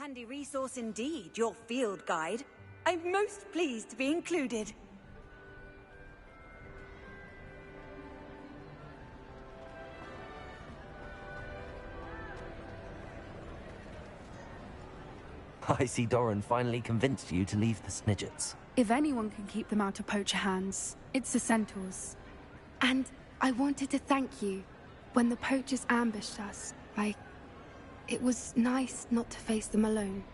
Handy resource indeed, your field guide. I'm most pleased to be included. I see Doran finally convinced you to leave the Snidgets. If anyone can keep them out of poacher hands, it's the centaurs. And I wanted to thank you. When the poachers ambushed us, it was nice not to face them alone.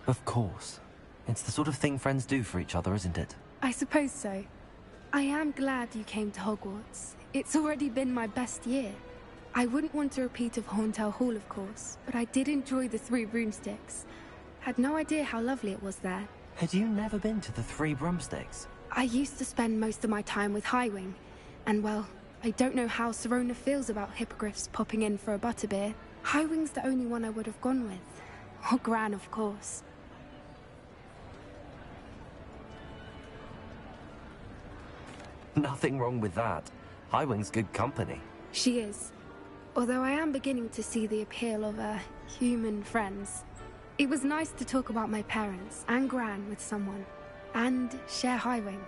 Of course. It's the sort of thing friends do for each other, isn't it? I suppose so. I am glad you came to Hogwarts. It's already been my best year. I wouldn't want a repeat of Horntail Hall, of course, but I did enjoy the Three Broomsticks. Had no idea how lovely it was there. Had you never been to the Three Broomsticks? I used to spend most of my time with Highwing, and well, I don't know how Serona feels about hippogriffs popping in for a butterbeer. Highwing's the only one I would have gone with. Or Gran, of course. Nothing wrong with that. Highwing's good company. She is. Although I am beginning to see the appeal of human friends. It was nice to talk about my parents and Gran with someone. And share Highwing.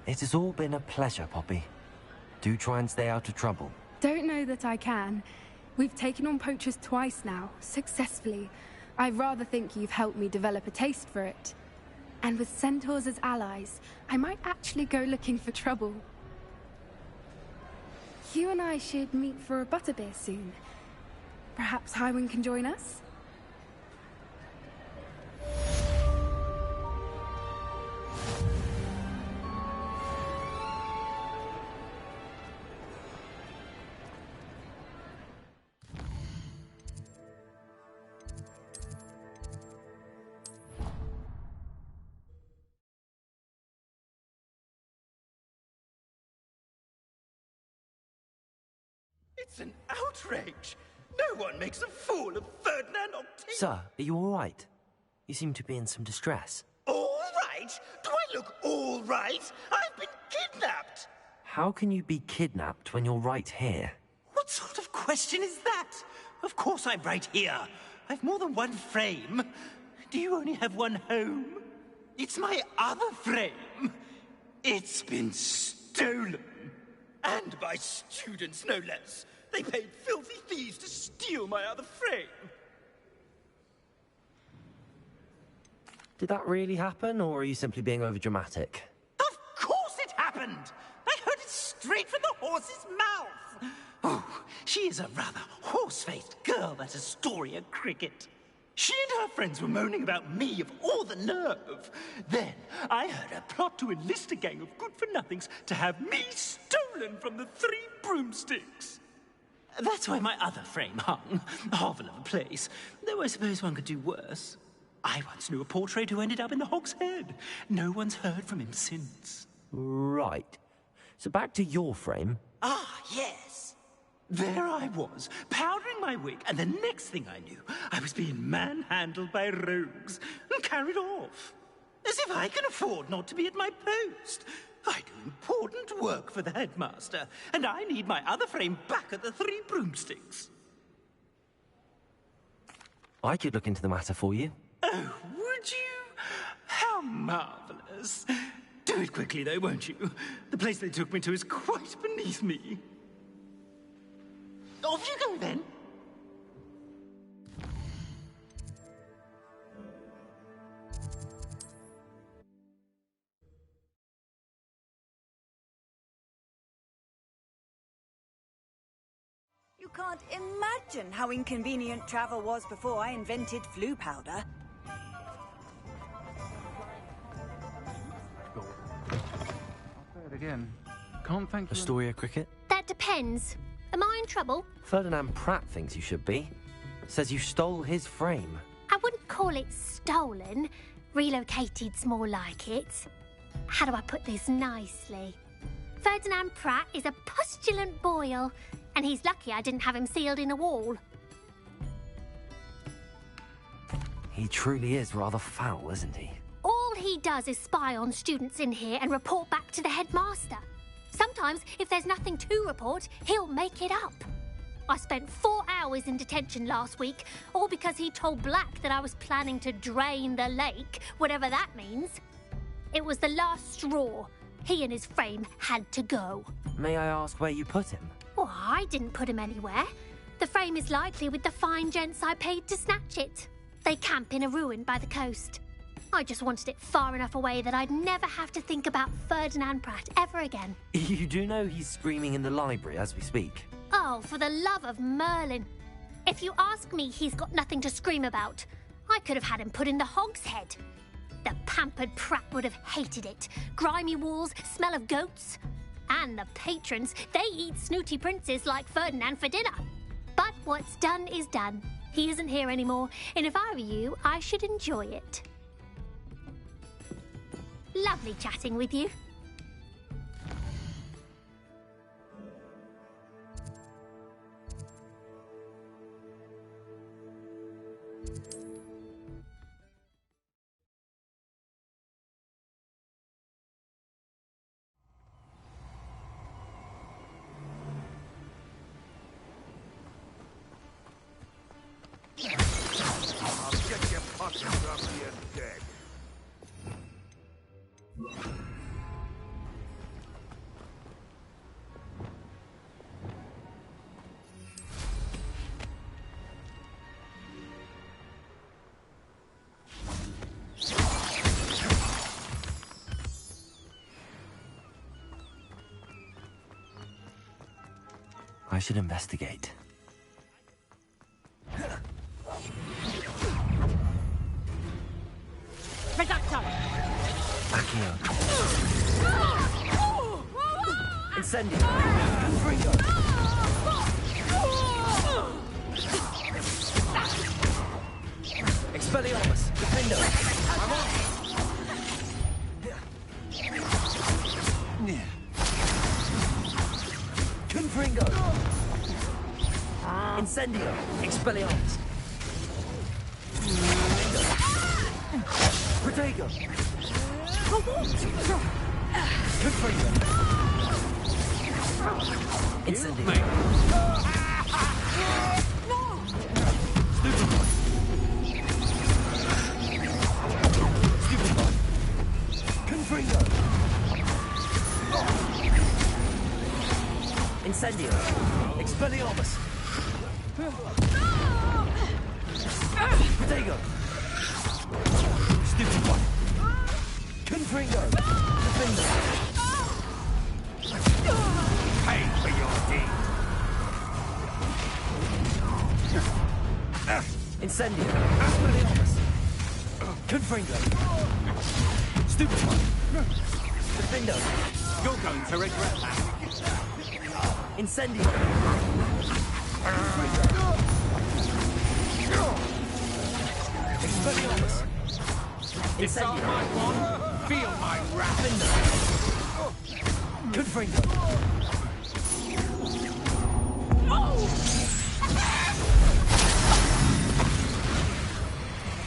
It has all been a pleasure, Poppy. Do try and stay out of trouble. Don't know that I can. We've taken on poachers twice now, successfully. I rather think you've helped me develop a taste for it. And with centaurs as allies, I might actually go looking for trouble. You and I should meet for a butterbeer soon. Perhaps Highwing can join us? It's an outrage! No one makes a fool of Ferdinand Octavius! Sir, are you all right? You seem to be in some distress. All right? Do I look all right? I've been kidnapped! How can you be kidnapped when you're right here? What sort of question is that? Of course I'm right here. I've more than one frame. Do you only have one home? It's my other frame. It's been stolen. And by students, no less. They paid filthy thieves to steal my other frame. Did that really happen, or are you simply being overdramatic? Of course it happened! I heard it straight from the horse's mouth! Oh, she is a rather horse-faced girl, that Astoria Cricket. She and her friends were moaning about me of all the nerve. Then I heard her plot to enlist a gang of good-for-nothings to have me stolen from the Three Broomsticks. That's why my other frame hung. A hovel of a place. Though I suppose one could do worse. I once knew a portrait who ended up in the Hog's Head. No one's heard from him since. Right. So back to your frame. Ah, yes. There I was, powdering my wig, and the next thing I knew, I was being manhandled by rogues and carried off. As if I can afford not to be at my post. I do important work for the headmaster, and I need my other frame back at the Three Broomsticks. I could look into the matter for you. Oh, would you? How marvelous. Do it quickly, though, won't you? The place they took me to is quite beneath me. Off you go, then. You can't imagine how inconvenient travel was before I invented flu powder. I'll say it again. Can't thank you. Astoria Cricket? That depends. Am I in trouble? Ferdinand Pratt thinks you should be. Says you stole his frame. I wouldn't call it stolen. Relocated's more like it. How do I put this nicely? Ferdinand Pratt is a postulant boil, and he's lucky I didn't have him sealed in a wall. He truly is rather foul, isn't he? All he does is spy on students in here and report back to the headmaster. Sometimes, if there's nothing to report, he'll make it up. I spent 4 hours in detention last week, all because he told Black that I was planning to drain the lake, whatever that means. It was the last straw. He and his frame had to go. May I ask where you put him? Well, I didn't put him anywhere. The frame is likely with the fine gents I paid to snatch it. They camp in a ruin by the coast. I just wanted it far enough away that I'd never have to think about Ferdinand Pratt ever again. You do know he's screaming in the library as we speak. Oh, for the love of Merlin. If you ask me, he's got nothing to scream about. I could have had him put in the hogshead. The pampered Pratt would have hated it. Grimy walls, smell of goats. And the patrons, they eat snooty princes like Ferdinand for dinner. But what's done is done. He isn't here anymore, and if I were you, I should enjoy it. Lovely chatting with you. I'll get your pockets off your dead. I should investigate. Reducto! Accio. Incendio. Confringo. Expelliarmus. Defendo. I'm on. Confringo. Incendio. Expelliarmus. Protego. Confringo. Incendio. Stupid boy. Confringo. Incendio. Expelliarmus. Protego. Stupid boy. Confringo. Defender. Pay for your deed. Incendio. Expelliarmus. Confringo. Stupid one. Defendo. You're going to regret that. Incendio. Expelliarmus. Disarm Incendio. my wand, feel my wrath. Confringo.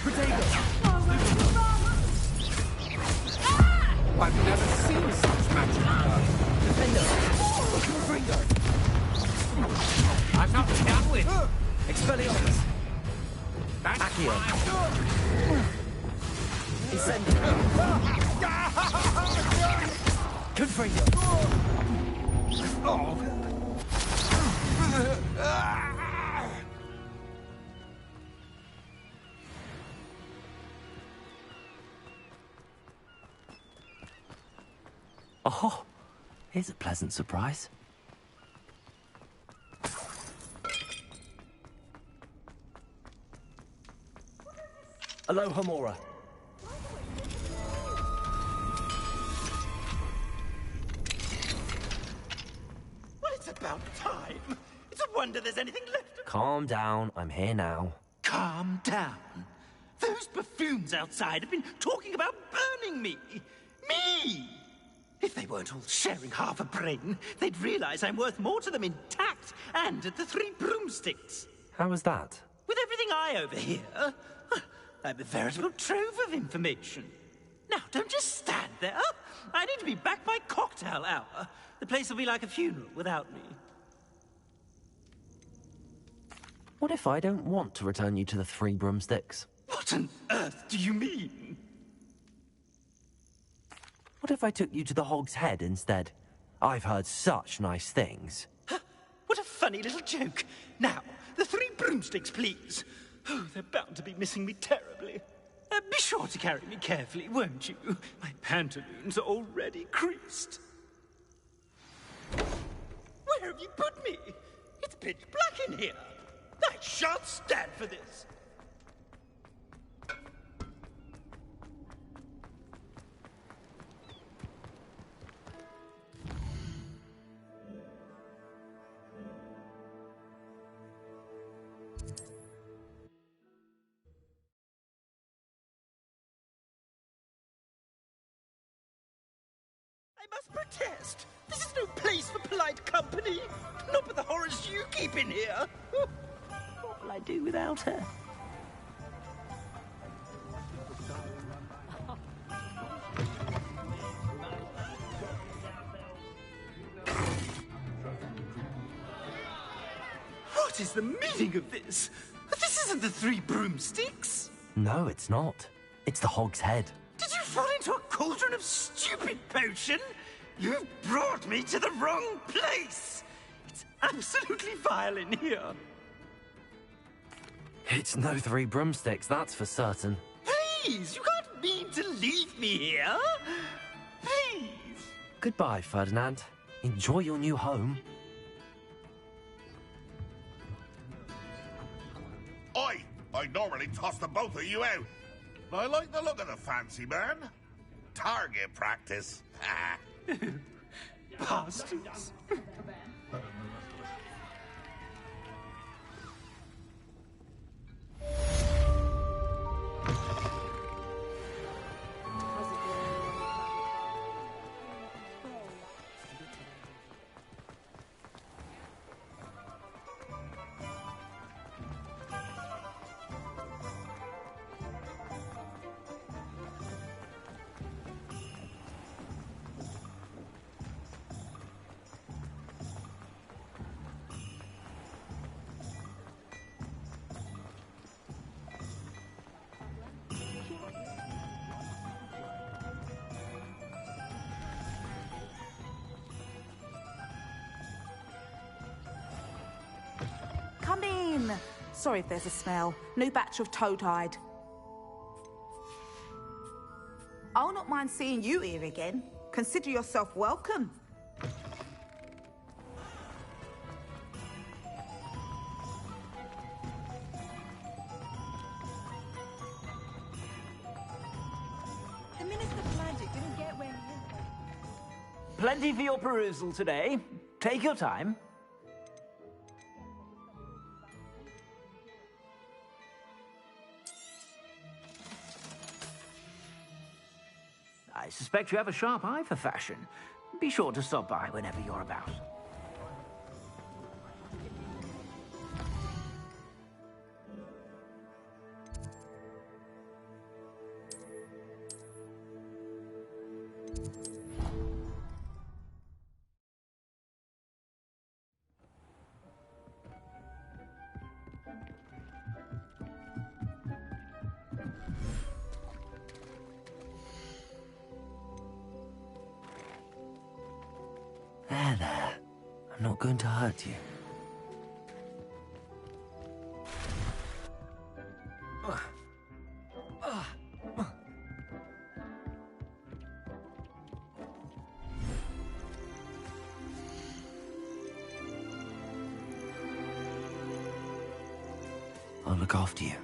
Protego. I've never seen such magic. Defendo. Confringo. I'm not done with. Expelliarmus. That's Accio. why I'm done. Incendio. Confringo. Oh, here's a pleasant surprise. Aloha, Mora. Well, it's about time. It's a wonder there's anything left. Calm down, I'm here now. Calm down. Those buffoons outside have been talking about burning me. Me! If they weren't all sharing half a brain, they'd realize I'm worth more to them intact and at the 3 broomsticks. How was that? With everything I overhear, I'm a veritable trove of information. Now, don't just stand there. I need to be back by cocktail hour. The place will be like a funeral without me. What if I don't want to return you to the Three Broomsticks? What on earth do you mean? What if I took you to the Hog's Head instead? I've heard such nice things. What a funny little joke. Now, the Three Broomsticks, please. Oh, they're bound to be missing me terribly. Be sure to carry me carefully, won't you? My pantaloons are already creased. Where have you put me? It's pitch black in here. I shan't stand for this. I must protest. This is no place for polite company. Not with the horrors you keep in here. What will I do without her? What is the meaning of this? This isn't the Three Broomsticks. No, it's not. It's the Hog's Head. Did you fall into a cauldron of stupid potion? You've brought me to the wrong place! It's absolutely vile in here. It's no Three Broomsticks, that's for certain. Please, you can't mean to leave me here. Please. Goodbye, Ferdinand. Enjoy your new home. Oi! I'd normally toss the both of you out. But I like the look of the fancy man. Target practice. Bastards. Come in. Sorry if there's a smell. New batch of toad-hide. I'll not mind seeing you here again. Consider yourself welcome. The Minister planned it, didn't get where he is. Plenty for your perusal today. Take your time. I suspect you have a sharp eye for fashion. Be sure to stop by whenever you're about. There. I'm not going to hurt you. I'll look after you.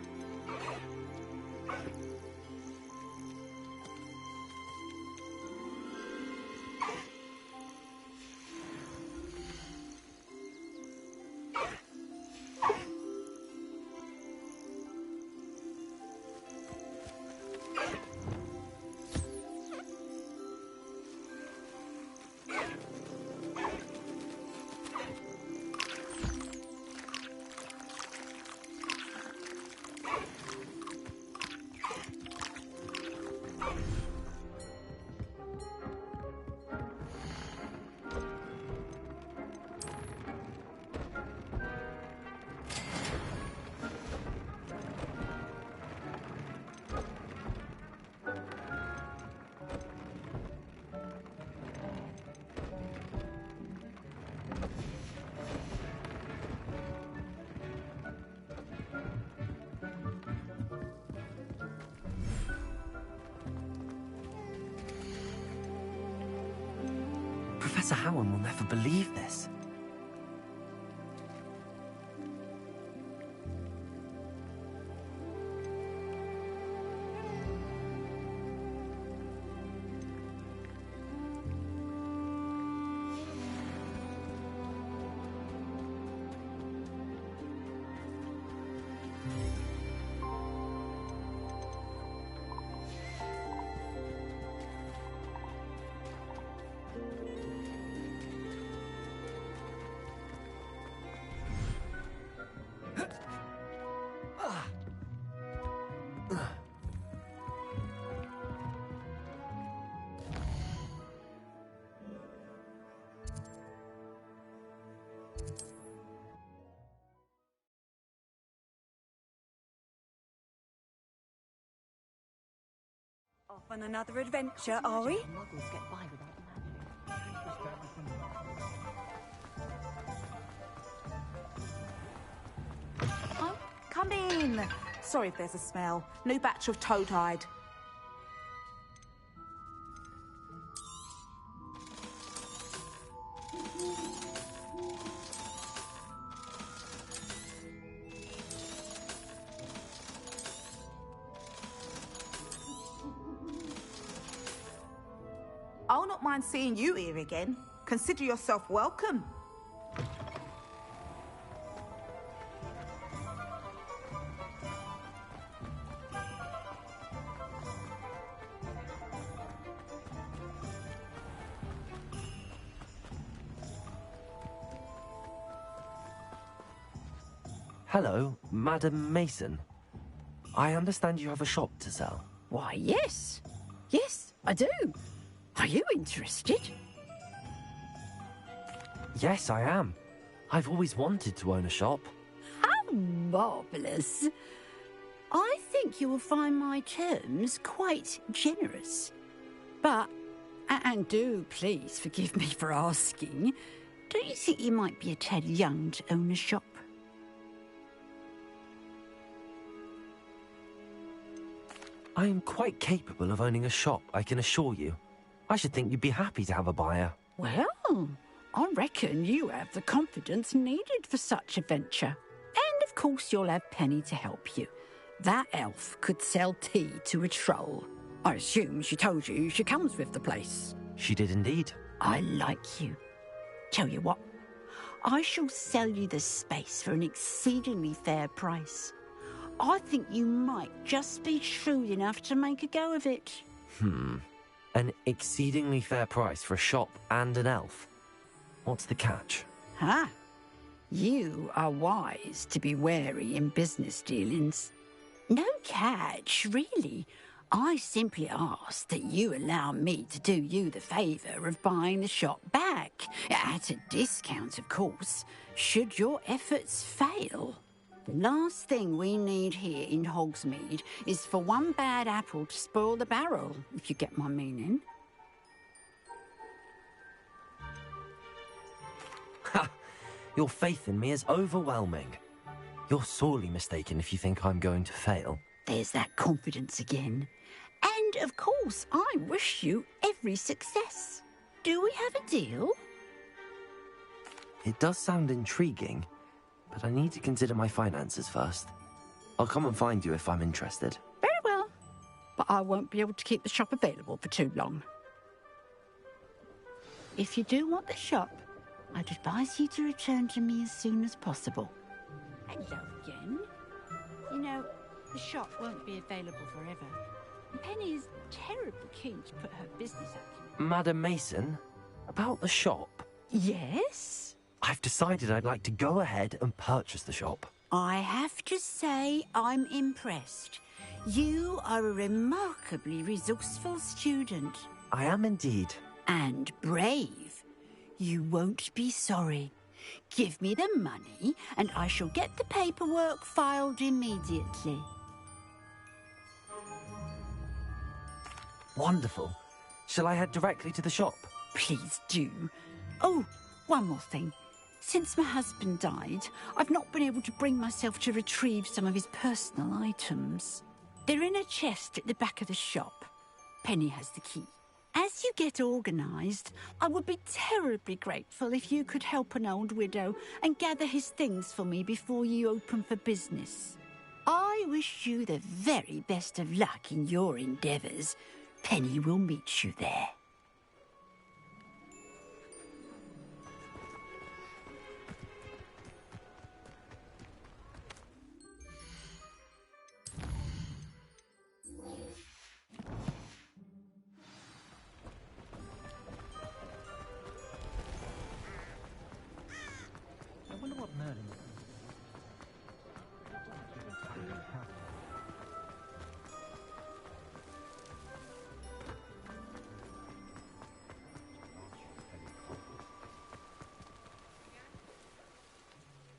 Professor Howard will never believe this. Off on another adventure, are we? Oh, come in. Sorry if there's a smell. New batch of toad-hide. I'll not mind seeing you here again. Consider yourself welcome. Hello, Madam Mason. I understand you have a shop to sell. Why, yes. Yes, I do. Are you interested? Yes, I am. I've always wanted to own a shop. How marvellous. I think you will find my terms quite generous. But, and do please forgive me for asking, don't you think you might be a tad young to own a shop? I am quite capable of owning a shop, I can assure you. I should think you'd be happy to have a buyer. Well, I reckon you have the confidence needed for such a venture. And of course you'll have Penny to help you. That elf could sell tea to a troll. I assume she told you she comes with the place. She did indeed. I like you. Tell you what, I shall sell you the space for an exceedingly fair price. I think you might just be shrewd enough to make a go of it. An exceedingly fair price for a shop and an elf. What's the catch? Huh? You are wise to be wary in business dealings. No catch, really. I simply ask that you allow me to do you the favour of buying the shop back. At a discount, of course, should your efforts fail. The last thing we need here in Hogsmeade is for one bad apple to spoil the barrel, if you get my meaning. Ha! Your faith in me is overwhelming. You're sorely mistaken if you think I'm going to fail. There's that confidence again. And, of course, I wish you every success. Do we have a deal? It does sound intriguing, but I need to consider my finances first. I'll come and find you if I'm interested. Very well. But I won't be able to keep the shop available for too long. If you do want the shop, I'd advise you to return to me as soon as possible. Hello again. You know, the shop won't be available forever. Penny is terribly keen to put her business acumen. Madam Mason, about the shop. Yes? I've decided I'd like to go ahead and purchase the shop. I have to say I'm impressed. You are a remarkably resourceful student. I am indeed. And brave. You won't be sorry. Give me the money and I shall get the paperwork filed immediately. Wonderful. Shall I head directly to the shop? Please do. Oh, one more thing. Since my husband died, I've not been able to bring myself to retrieve some of his personal items. They're in a chest at the back of the shop. Penny has the key. As you get organised, I would be terribly grateful if you could help an old widow and gather his things for me before you open for business. I wish you the very best of luck in your endeavours. Penny will meet you there. I wonder what Merlin...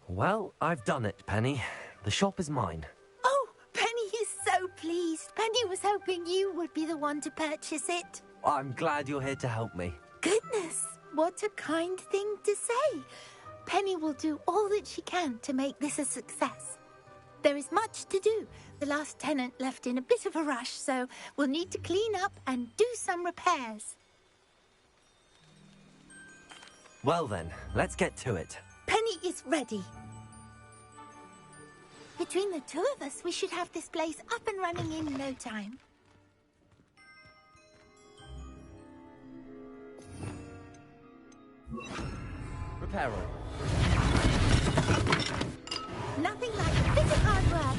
Well, I've done it, Penny. The shop is mine. Oh, Penny is so pleased. Penny was hoping you would be the one to purchase it. I'm glad you're here to help me. Goodness, what a kind thing to say. Penny will do all that she can to make this a success. There is much to do. The last tenant left in a bit of a rush, so we'll need to clean up and do some repairs. Well then, let's get to it. Penny is ready. Between the two of us, we should have this place up and running in no time. Repair room. Nothing like a bit of hard work.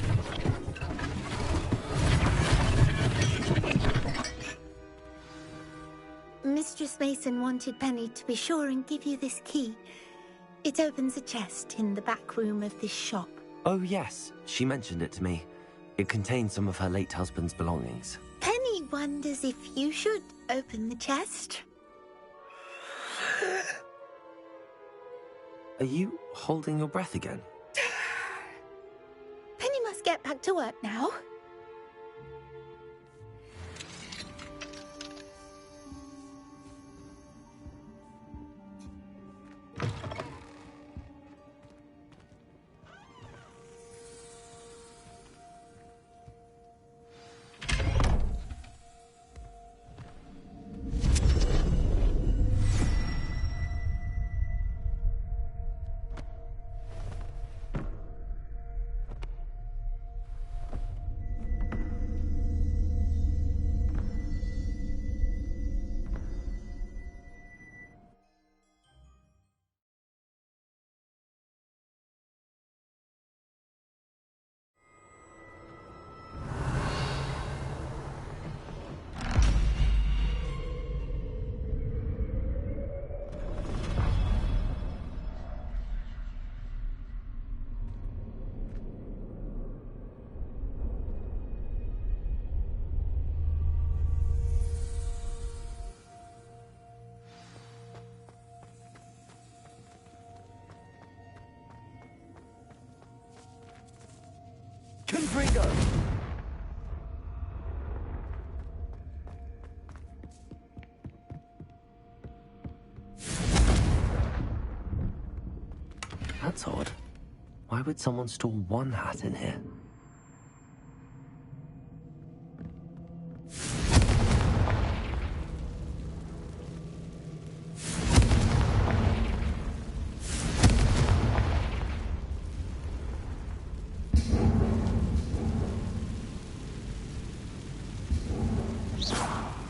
Mistress Mason wanted Penny to be sure and give you this key. It opens a chest in the back room of this shop. Oh yes, she mentioned it to me. It contains some of her late husband's belongings. Penny wonders if you should open the chest. Are you holding your breath again? Penny must get back to work now. Confringo! That's odd. Why would someone store one hat in here?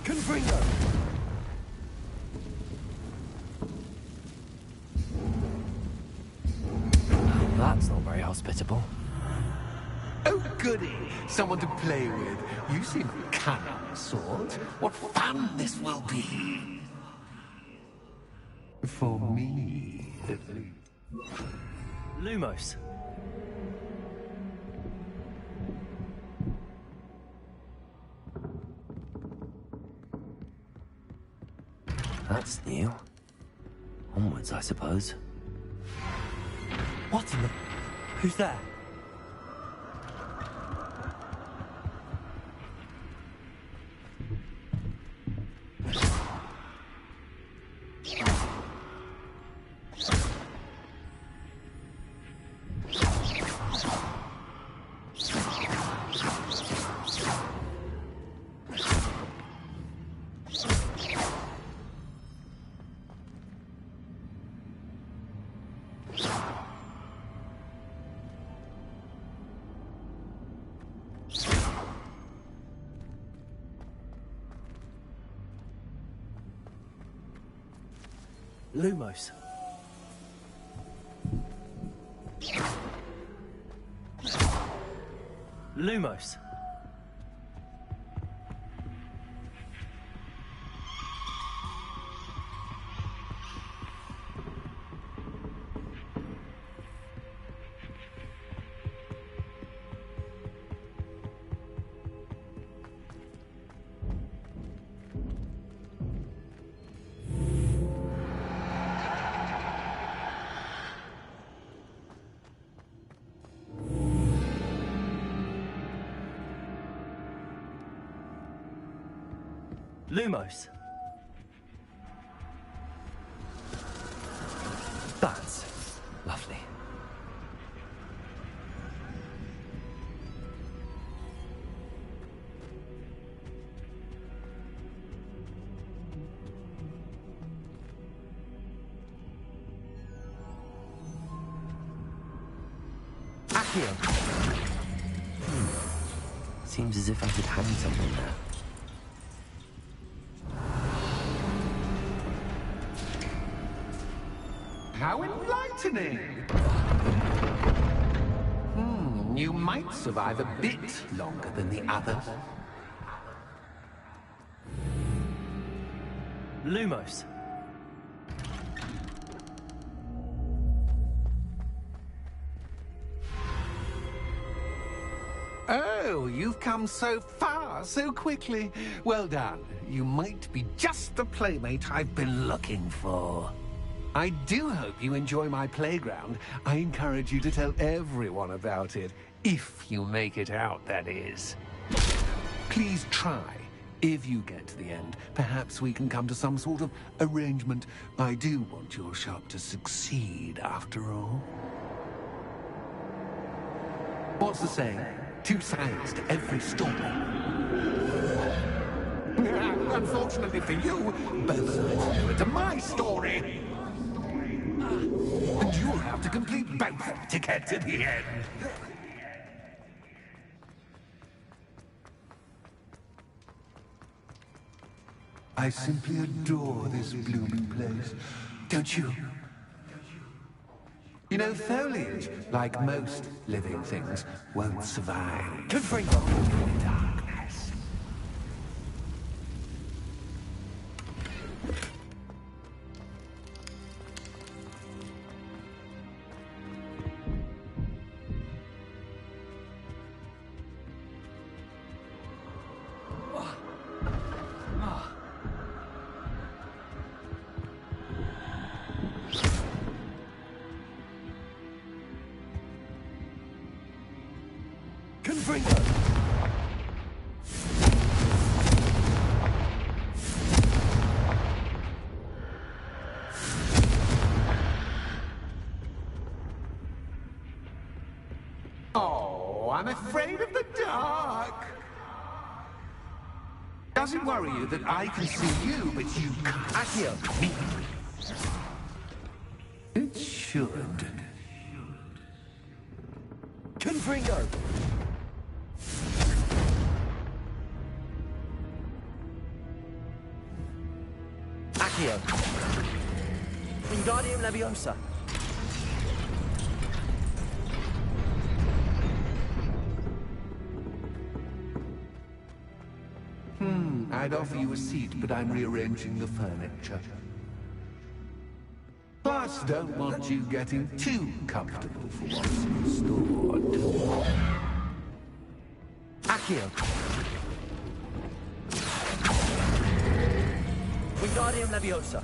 Confringo! That's not very hospitable. Oh, goody! Someone to play with. You seem cannon sort. What fun this will be! For me, at least. Lumos. That's new. Onwards, I suppose. What in the... Who's there? Lumos. Lumos. Lumos. That's lovely. Accio. Seems as if I could hang something there. How enlightening! You might survive a bit longer than the others. Lumos. Oh, you've come so far so quickly. Well done. You might be just the playmate I've been looking for. I do hope you enjoy my playground. I encourage you to tell everyone about it. If you make it out, that is. Please try. If you get to the end, perhaps we can come to some sort of arrangement. I do want your shop to succeed, after all. What's the saying? Two sides to every story. Unfortunately for you, both sides are to my story. And you'll have to complete both to get to the end. I simply adore this blooming place. Don't you? You know, foliage, like most living things, won't survive. Darkness. Oh, I'm afraid of the dark. Does it worry you that I can see you, but you can't? Accio. It should. Confringo. Accio. Wingardium Leviosa. I'd offer you a seat, but I'm rearranging the furniture. Plus, don't want you getting too comfortable for what's stored. Accio. Wingardium Leviosa.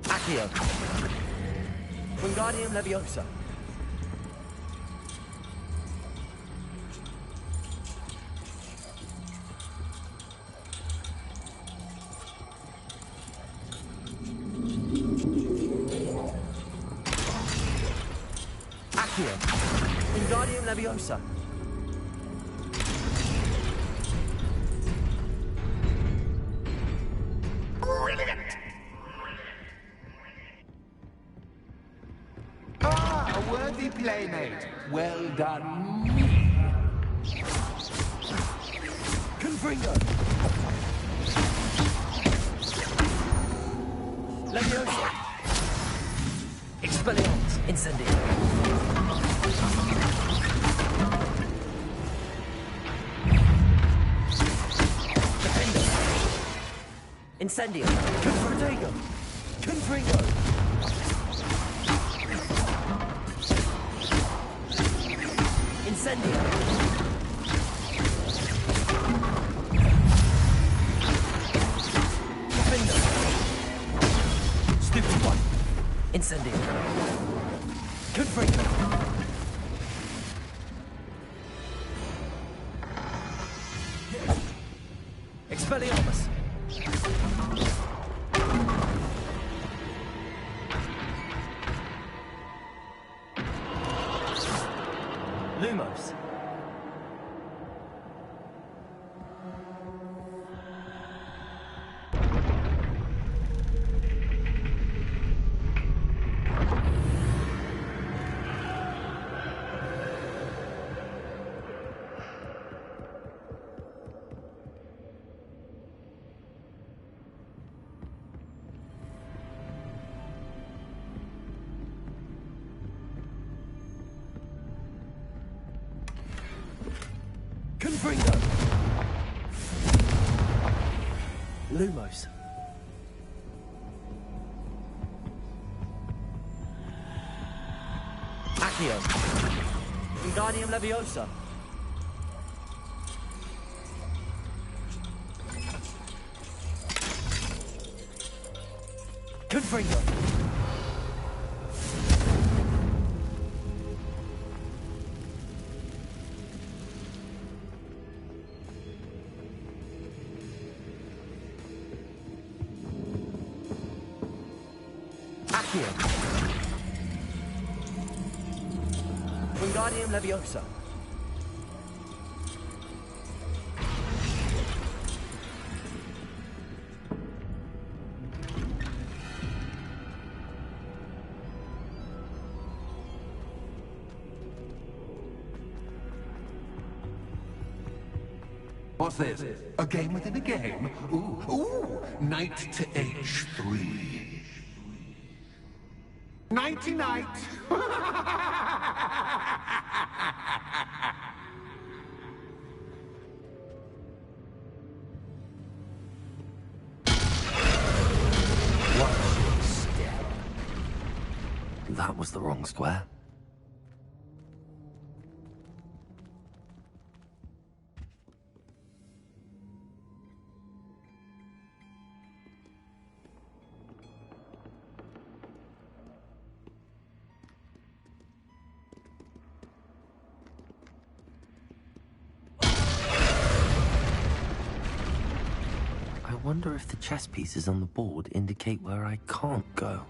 Accio. Wingardium Leviosa. Accio. Wingardium Leviosa. Ah, worthy playmate. Well done, me. Confringo! Leviosa! Expelliarmus! Incendio! Defender! Incendio! Confringo! Confringo! Incendio! Defender! Stupid one! Incendio! Confringo! Expelliarmus! Lumos! Confringo! Lumos. Accio. Wingardium Leviosa. Confringo. Accio. Wingardium Leviosa. What's this? A game within a game? Ooh, knight to H3. Nighty-night! One step. That was the wrong square. I wonder if the chess pieces on the board indicate where I can't go.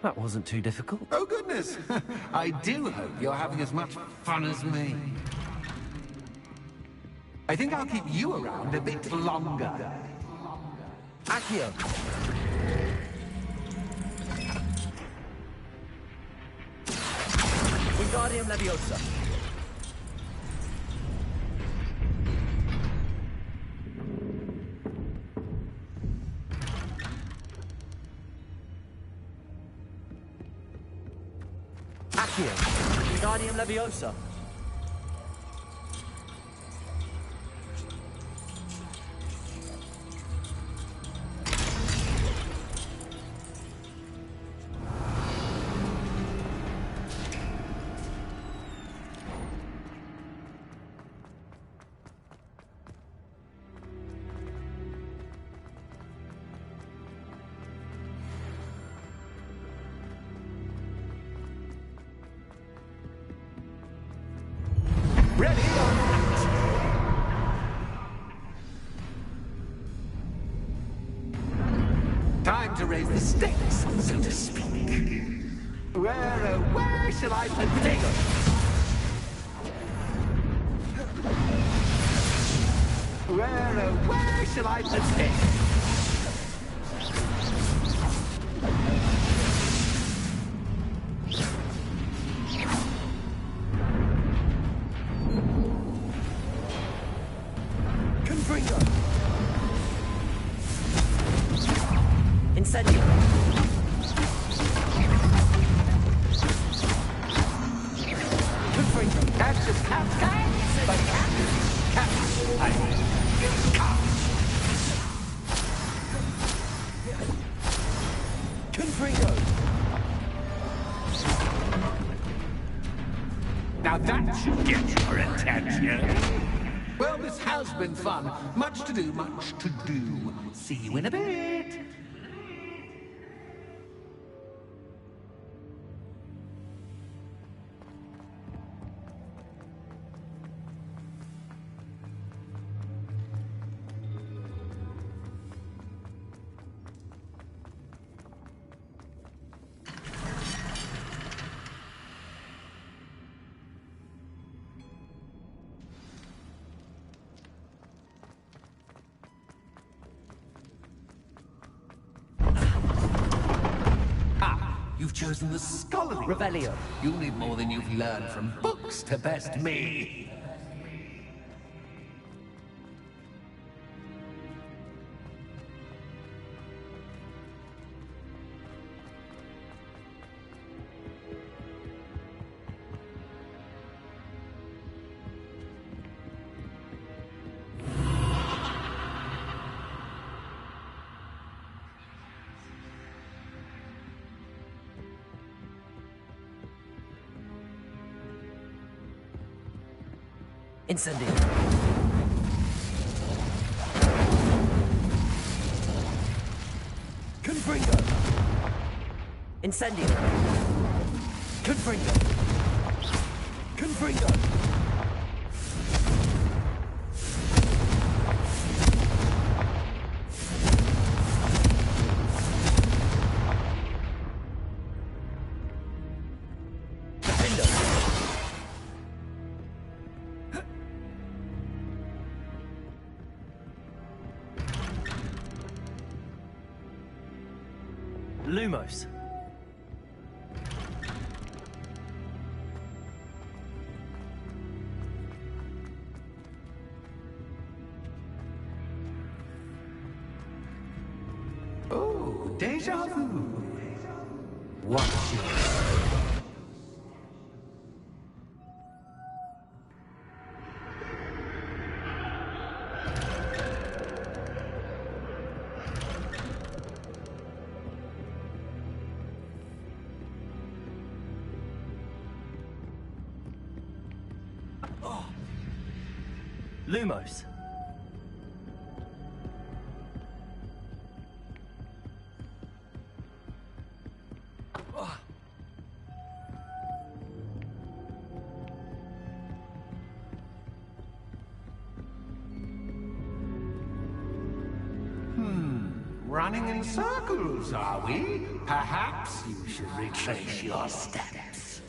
That wasn't too difficult. Oh, goodness! I do hope you're having as much fun as me. I think I'll keep you around a bit longer. Accio! Wingardium Leviosa. Accio. Wingardium Leviosa. Ready or not? Time to raise the stakes, so to speak. Where shall I put Diego? Where shall I put this? Confringo! Incendio! Confringo! That's just cascade! But Confringo! Now that should get your attention. Well, this has been fun. Much to do, much to do. See you in a bit. You've chosen the scholarly Revelio. You'll need more than you've learned from books to best me. Incendio! Confringo! Incendio! Confringo! Confringo! Lumos. Oh, deja vu. What's your... Lumos. Running in circles, are we? Perhaps you should retrace your steps.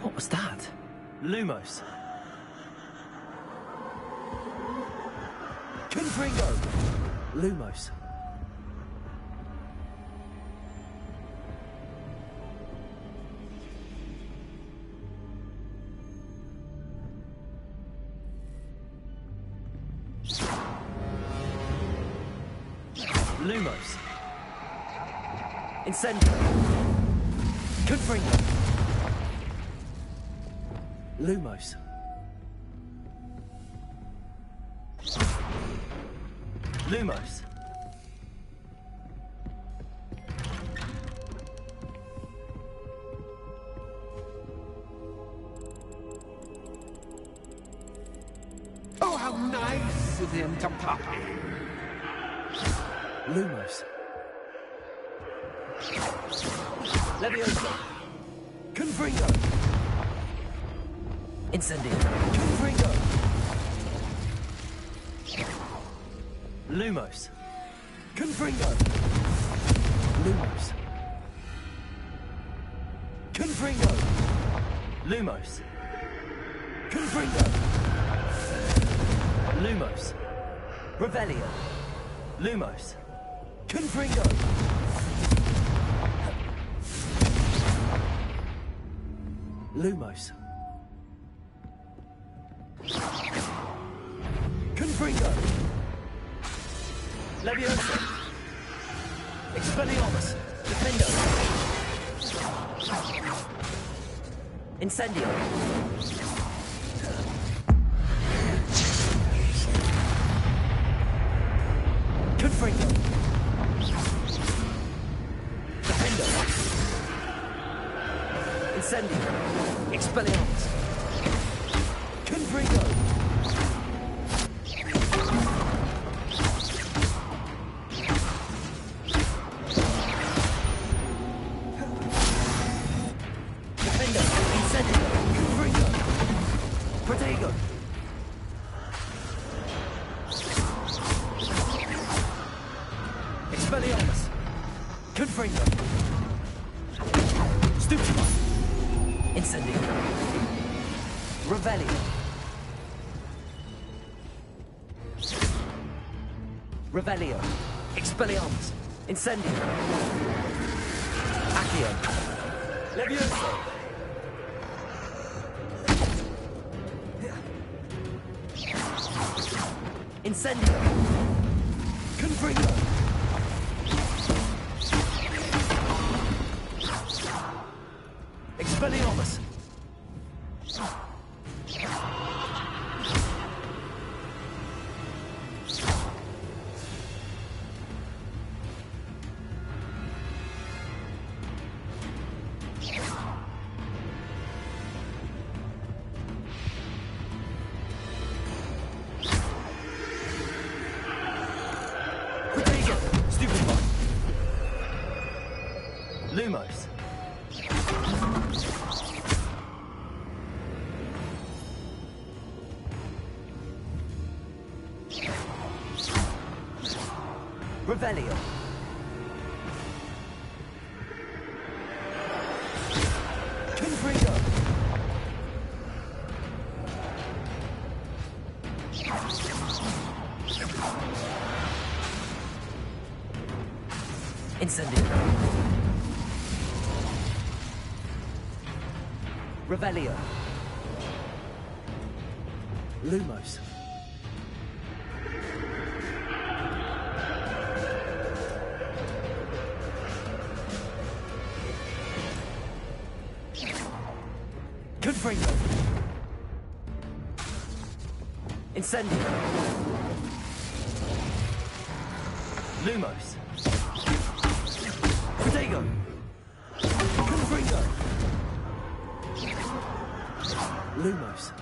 What was that? Lumos. Confringo! Lumos. Lumos. Incendio. Confringo. Lumos. Lumos. Oh, how nice of him to pop in. Lumos. Leviosa. Confringo. Incendio. Confringo. Lumos. Confringo. Lumos. Confringo. Lumos. Confringo. Lumos. Revelio. Lumos. Confringo. Lumos. Confringo. Leviosa. Expelliarmus. Defendo. Incendio. Confringo. Defendo. Incendio. Expelliarmus. Confringo. Expelliarmus! Confringo! Stupefy! Incendio! Revelio! Revelio! Expelliarmus! Incendio! Accio! Levioso! Incendio! Confringo! Expelliarmus! Stupefy! Lumos! Revelio. Confringo. Incendio. Revelio. Lumos. Confringo. Incendio. Lumos. Protego. Confringo. Lumos.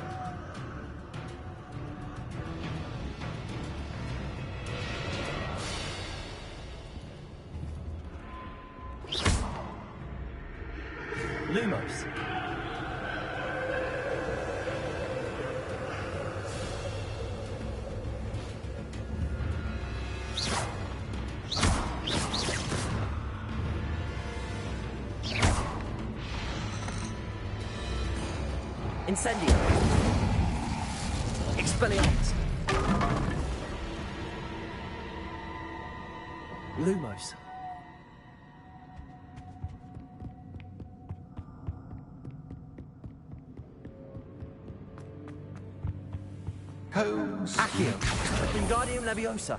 Lumos. Incendio. Expelliarmus. Lumos. Holmes. Accio. Wingardium Leviosa.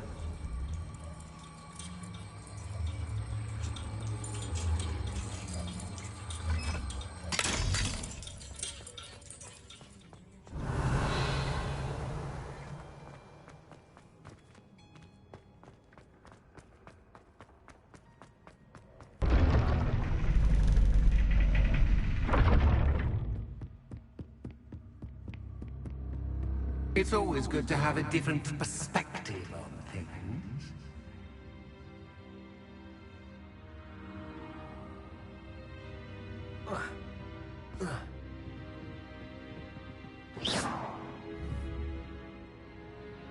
It's always good to have a different perspective on things.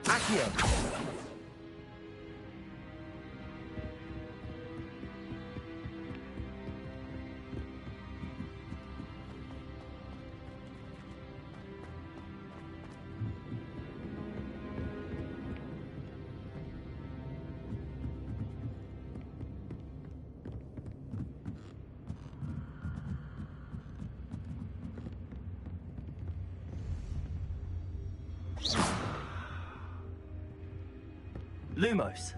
Accio. Lumos.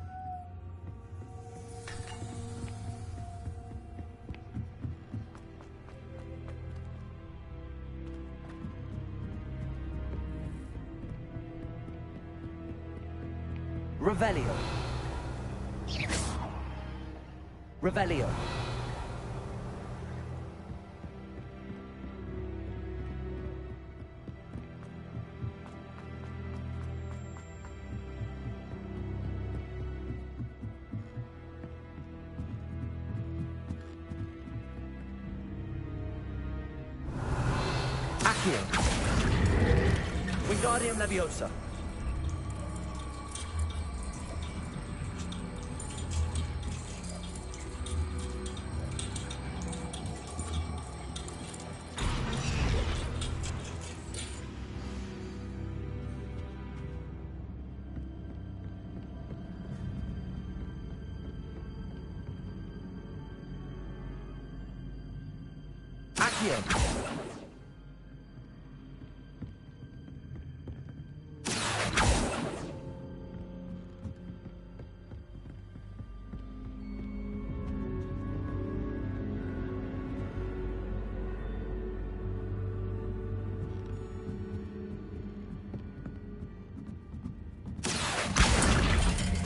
Revelio. Revelio. Accio. Wingardium Leviosa. Accio.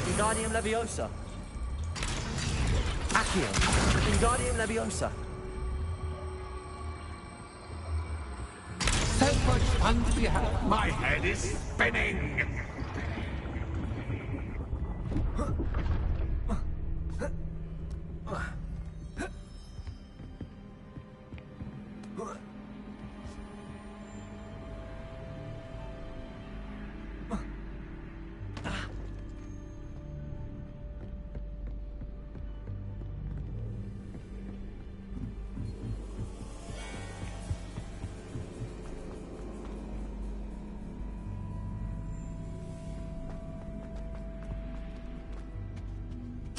Wingardium Leviosa. Accio. Wingardium Leviosa. So much fun to be had. My head is spinning.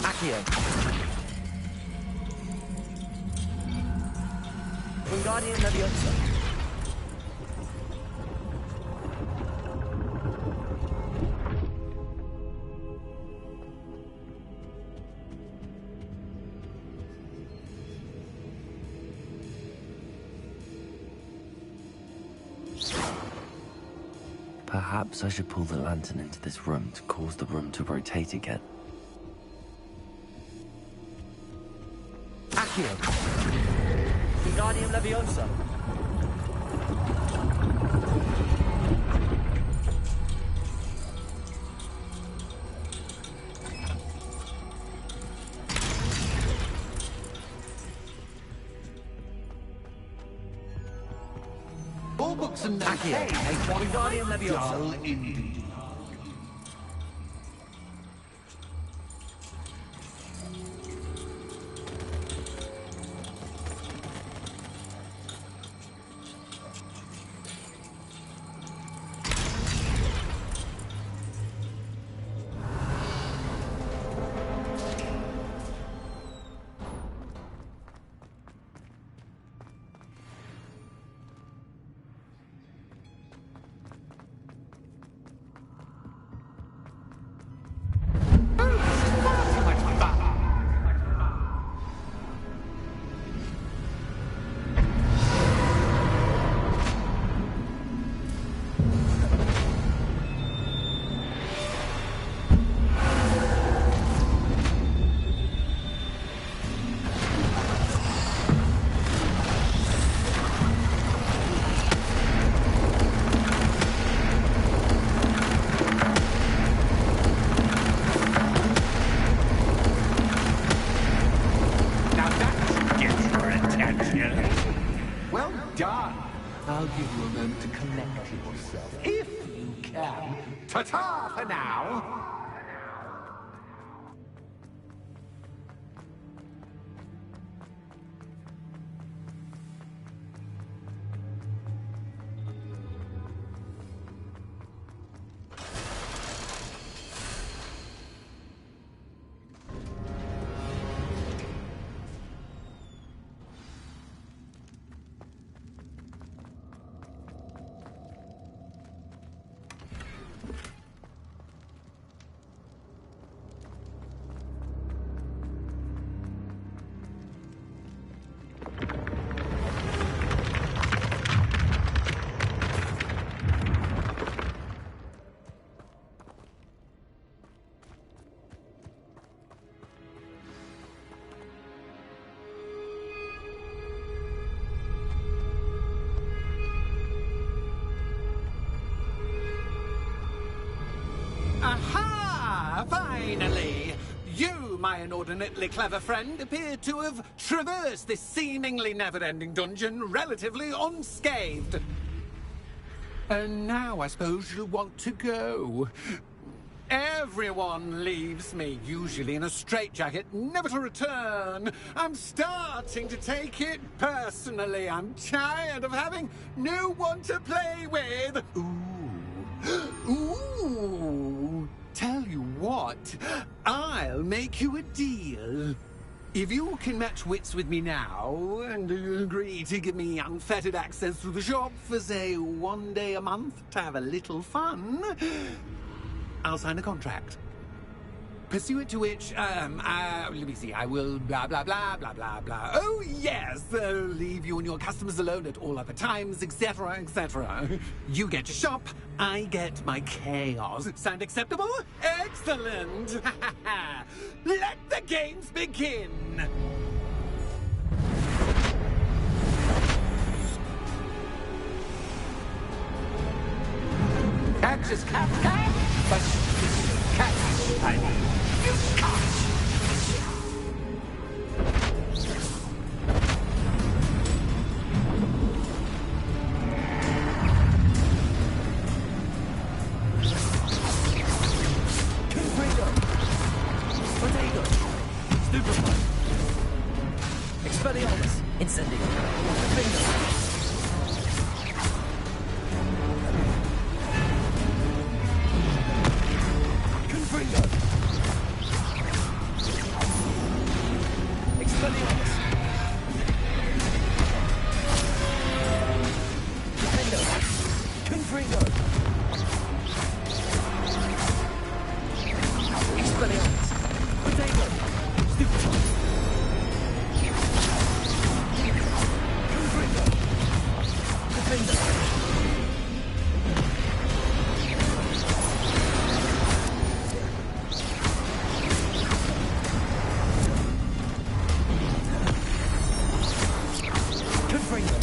Accio. Wingardium Leviosa. Perhaps I should pull the lantern into this room to cause the room to rotate again. Accio. Wingardium Leviosa. All books and notes Accio. Wingardium Leviosa. dull indeed. Well done. I'll give you a moment to collect yourself, if you can. Ta-ta for now. my inordinately clever friend, appear to have traversed this seemingly never-ending dungeon relatively unscathed. And now I suppose you'll want to go. Everyone leaves me, usually in a straitjacket, never to return. I'm starting to take it personally. I'm tired of having no one to play with. Ooh. Tell you what, I'll make you a deal. If you can match wits with me now, and agree to give me unfettered access to the shop for, say, 1 day a month to have a little fun, I'll sign a contract. Pursuant to which, let me see, I will blah, blah, blah, blah, blah, blah. Oh, yes, leave you and your customers alone at all other times, etc., etc. You get your shop, I get my chaos. Sound acceptable? Excellent! Let the games begin! Catch is catch, but catch, I mean, you catch! Potato! Stupefy! Expelliarmus! Incendio! Bingo! Confringo! Expelliarmus! Defendo! Confringo! Expelliarmus! Potato! Stupefy! Confringo! Defendo! Confringo!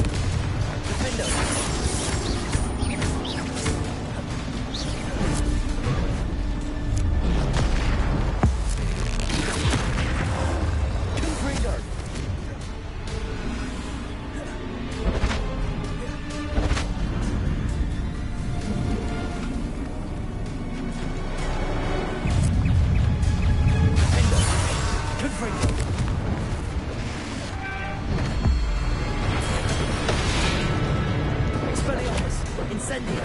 Defendo! Confringo! Defendo! Confringo! Expelliarmus! Incendio!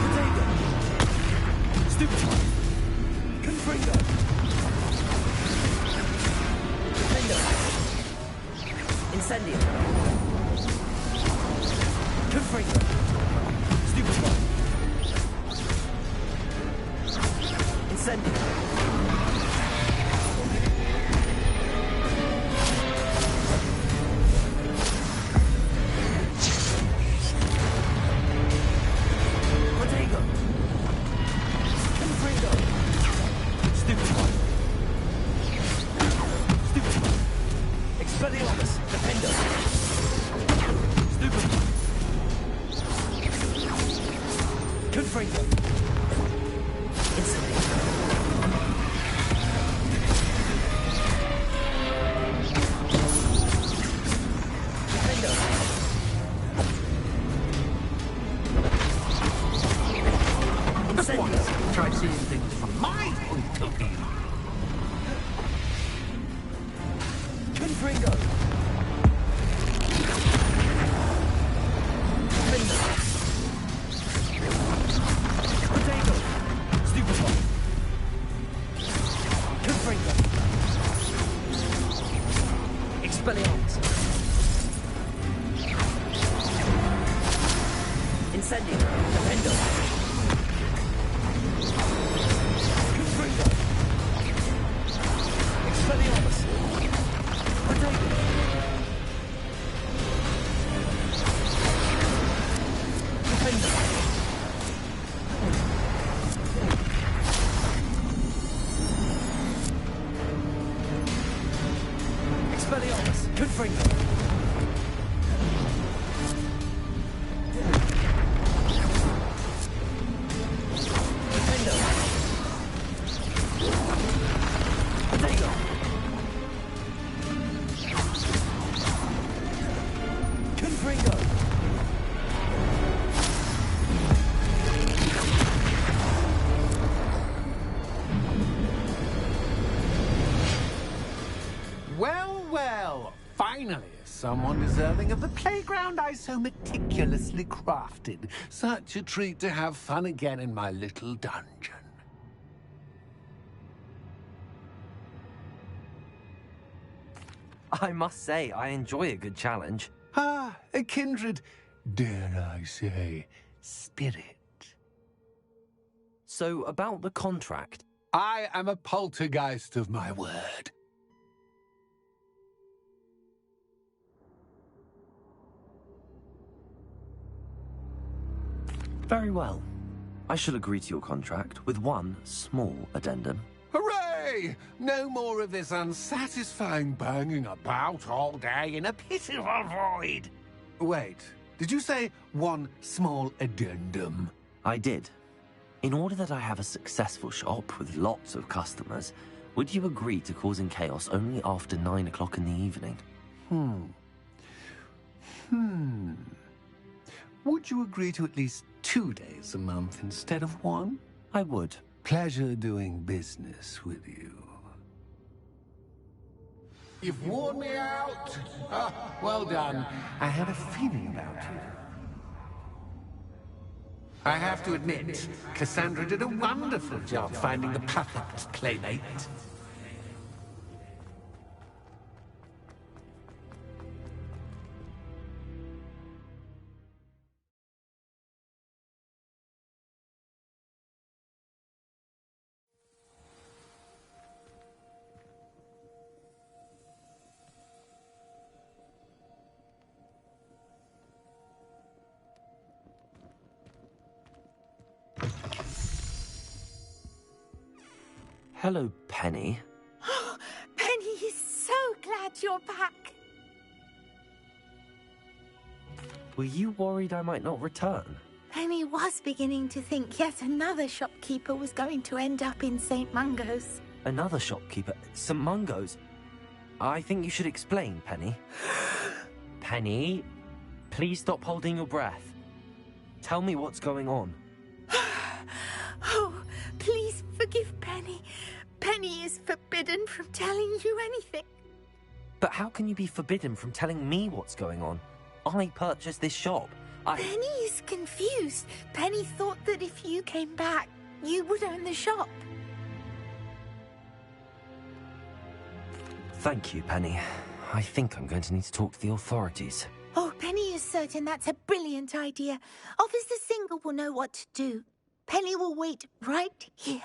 Potato! Stupefy! Confringo! Defendo! Incendio! Confringo! Stupefy! Incendio! Potato! Confringo! Stupefy! Stupefy! Expelliarmus! Defendo! Stupefy! Confringo! Incendio! Defendo! Incendio! Try seeing things from my point of view. Confringo! Defendo! Potato! Stupefy! Confringo! Expelliarmus! Incendio! Defendo! Confringo! Expelliarmus! Potato! Defendo! Expelliarmus! Confringo! Defendo! Finally, someone deserving of the playground I so meticulously crafted. Such a treat to have fun again in my little dungeon. I must say, I enjoy a good challenge. Ah, a kindred, dare I say, spirit. So, about the contract. I am a poltergeist of my word. Very well. I shall agree to your contract with one small addendum. Hooray! No more of this unsatisfying banging about all day in a pitiful void. Wait, did you say one small addendum? I did. In order that I have a successful shop with lots of customers, would you agree to causing chaos only after 9 o'clock in the evening? Would you agree to at least 2 days a month instead of 1? I would. Pleasure doing business with you. You've worn me out. Ah, well done. I had a feeling about you. I have to admit, Cassandra did a wonderful job finding the perfect playmate. Hello, Penny. Penny is so glad you're back. Were you worried I might not return? Penny was beginning to think yet another shopkeeper was going to end up in St. Mungo's. Another shopkeeper? St. Mungo's? I think you should explain, Penny. Penny, please stop holding your breath. Tell me what's going on. Oh, please forgive Penny. Penny is forbidden from telling you anything. But how can you be forbidden from telling me what's going on? I purchased this shop. Penny is confused. Penny thought that if you came back, you would own the shop. Thank you, Penny. I think I'm going to need to talk to the authorities. Oh, Penny is certain that's a brilliant idea. Officer Single will know what to do. Penny will wait right here.